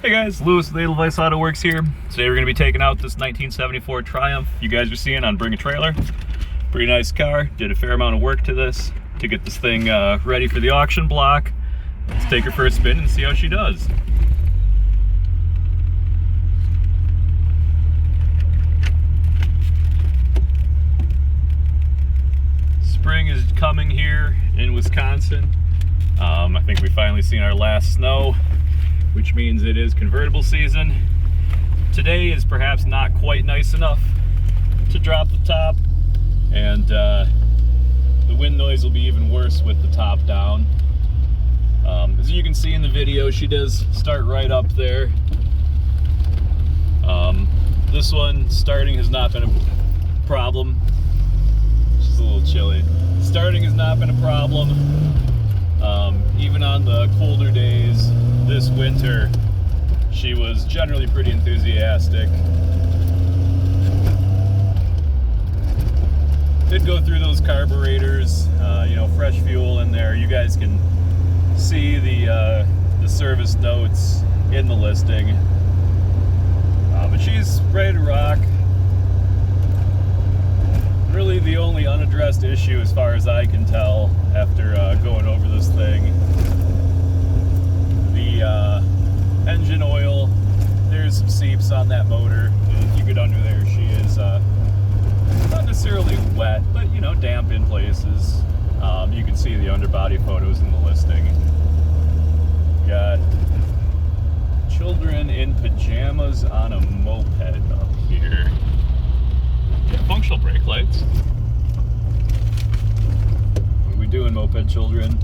Hey guys, Lewis with Edelweiss Auto Works here. Today we're going to be taking out this 1974 Triumph you guys are seeing on Bring a Trailer. Pretty nice car. Did a fair amount of work to this to get this thing ready for the auction block. Let's take her for a spin and see how she does. Spring is coming here in Wisconsin. I think we've finally seen our last snow, which means it is convertible season. Today is perhaps not quite nice enough to drop the top, and the wind noise will be even worse with the top down. As you can see in the video, she does start right up there. This one, starting has not been a problem. She's a little chilly. Starting has not been a problem. Even on the colder days this winter, she was generally pretty enthusiastic. Did go through those carburetors, you know, fresh fuel in there. You guys can see the service notes in the listing. But she's ready to rock. Really the only unaddressed issue, as far as I can tell after going over this thing, the engine oil. There's some seeps on that motor. If you get under there, she is not necessarily wet, but you know, damp in places. You can see the underbody photos in the listing. Got children in pajamas on a moped up here. Functional brake lights. What are we doing, moped children?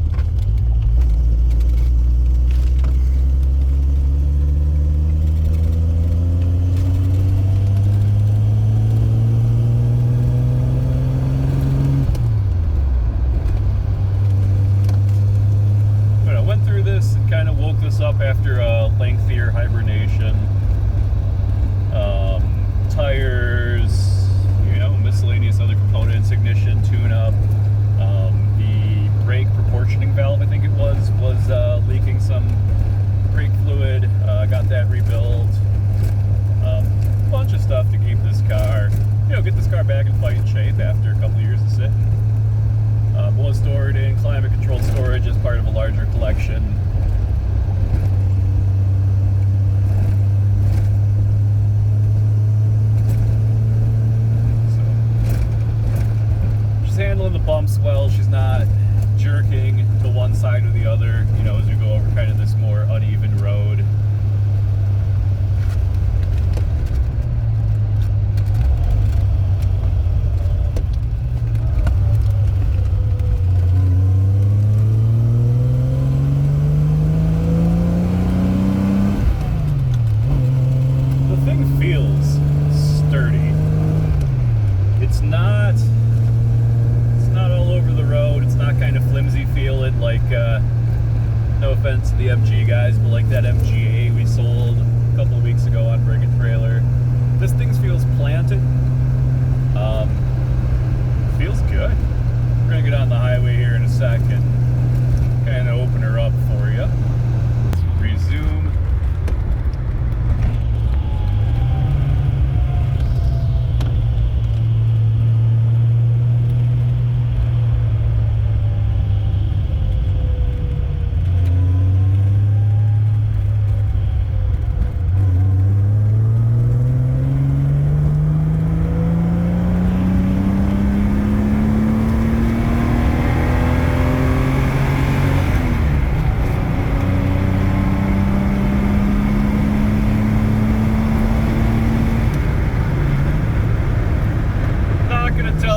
But I went through this and kind of woke this up after a lengthier hibernation. Tires, miscellaneous other components, ignition, tune-up. The brake proportioning valve, I think it was leaking some brake fluid. Got that rebuilt. A bunch of stuff to keep this car, get this car back in fighting shape after a couple of years of sitting. Was stored in climate-controlled storage as part of a larger collection. Handling the bumps well. She's not jerking to one side or the other, as you go over kind of this more uneven road. The thing feels sturdy. It's not all over the road. It's not kind of flimsy feeling like, no offense to the MG guys, but like that MG8 we sold a couple of weeks ago on Bring a Trailer. This thing feels planted. Feels good. We're gonna get on the highway here in a second, kind of open her up for you. Let's resume.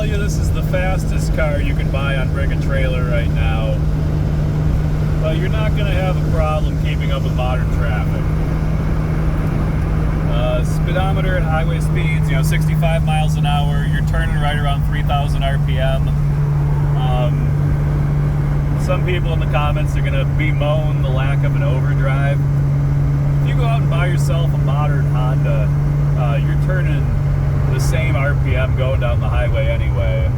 This is the fastest car you can buy on Bring a Trailer right now, but you're not going to have a problem keeping up with modern traffic. Speedometer at highway speeds, 65 miles an hour. You're turning right around 3,000 RPM. Some people in the comments are going to bemoan the lack of an overdrive. If you go out and buy yourself a modern Honda, you're turning the same RPM going down the highway anyway.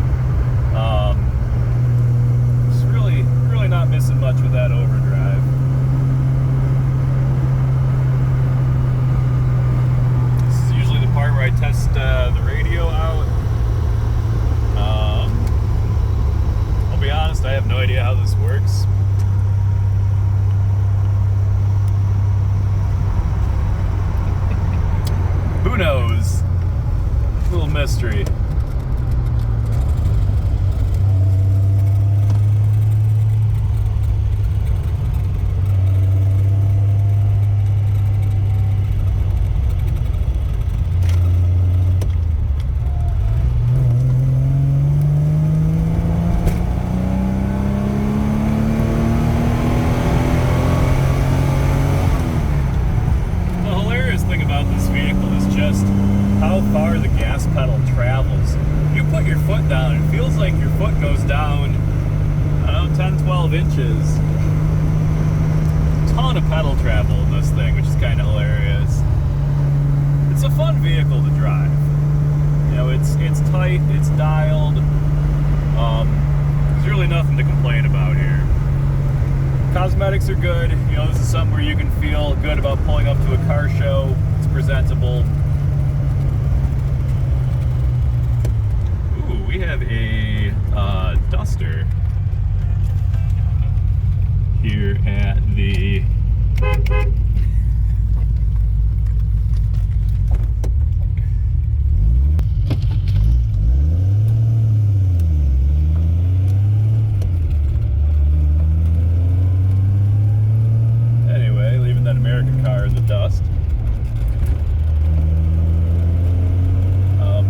It's really not missing much with that overdrive. mystery. How far the gas pedal travels. You put your foot down, it feels like your foot goes down, I don't know, 10, 12 inches. Ton of pedal travel in this thing, which is kind of hilarious. It's a fun vehicle to drive. You know, it's tight, it's dialed. There's really nothing to complain about here. Cosmetics are good. You know, this is something where you can feel good about pulling up to a car show. It's presentable. We have a Duster here at the anyway, leaving that American car in the dust.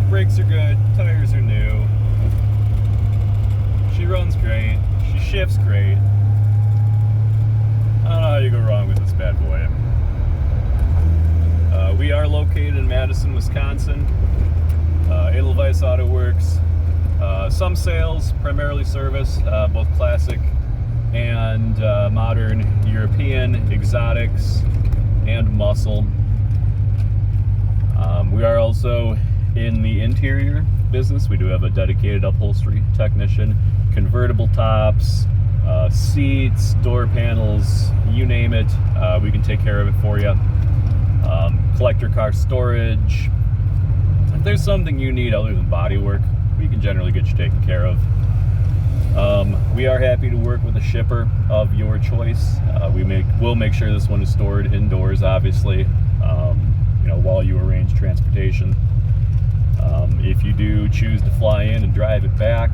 Brakes are good, tires are new. She runs great, she shifts great. I don't know how you go wrong with this bad boy. We are located in Madison, Wisconsin. Edelweiss Auto Works. Some sales, primarily service, both classic and modern European, exotics, and muscle. We are also in the interior business. We do have a dedicated upholstery technician, convertible tops, seats, door panels, you name it, we can take care of it for you. Collector car storage. If there's something you need other than body work, we can generally get you taken care of. We are happy to work with a shipper of your choice. We'll make sure this one is stored indoors, obviously, you know, while you arrange transportation. If you do choose to fly in and drive it back,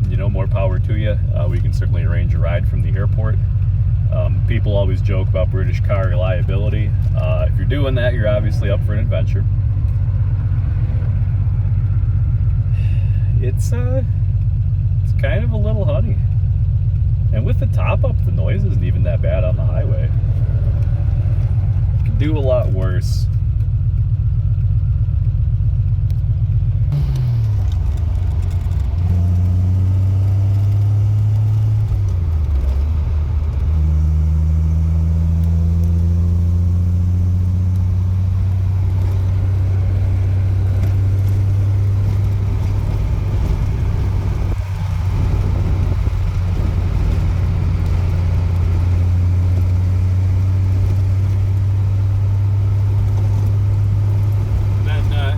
you know, more power to you. We can certainly arrange a ride from the airport. People always joke about British car reliability. If you're doing that, you're obviously up for an adventure. It's kind of a little honey. And with the top up, the noise isn't even that bad on the highway. It could do a lot worse.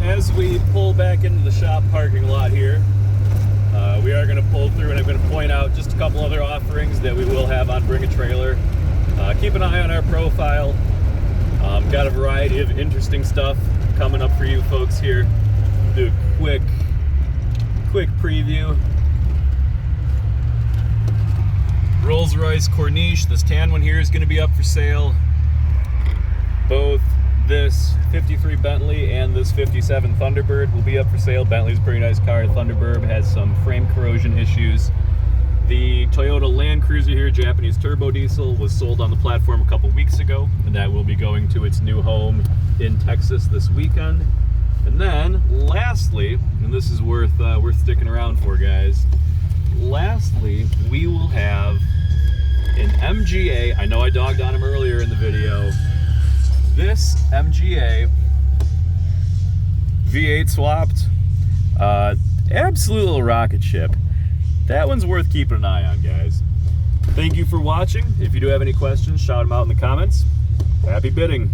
As we pull back into the shop parking lot here, we are going to pull through, and I'm going to point out just a couple other offerings that we will have on Bring a Trailer. Keep an eye on our profile. Got a variety of interesting stuff coming up for you folks here. Do a quick preview. Rolls-Royce Corniche, this tan one here is going to be up for sale. Both this 53 Bentley and this 57 Thunderbird will be up for sale. Bentley's a pretty nice car. Thunderbird has some frame corrosion issues. The Toyota Land Cruiser here, Japanese turbo diesel, was sold on the platform a couple weeks ago, and that will be going to its new home in Texas this weekend. And then, lastly, and this is worth sticking around for, guys. Lastly, we will have an MGA. I know I dogged on him earlier in the video. This MGA V8 swapped, absolute little rocket ship. That one's worth keeping an eye on, guys. Thank you for watching. If you do have any questions, shout them out in the comments. Happy bidding.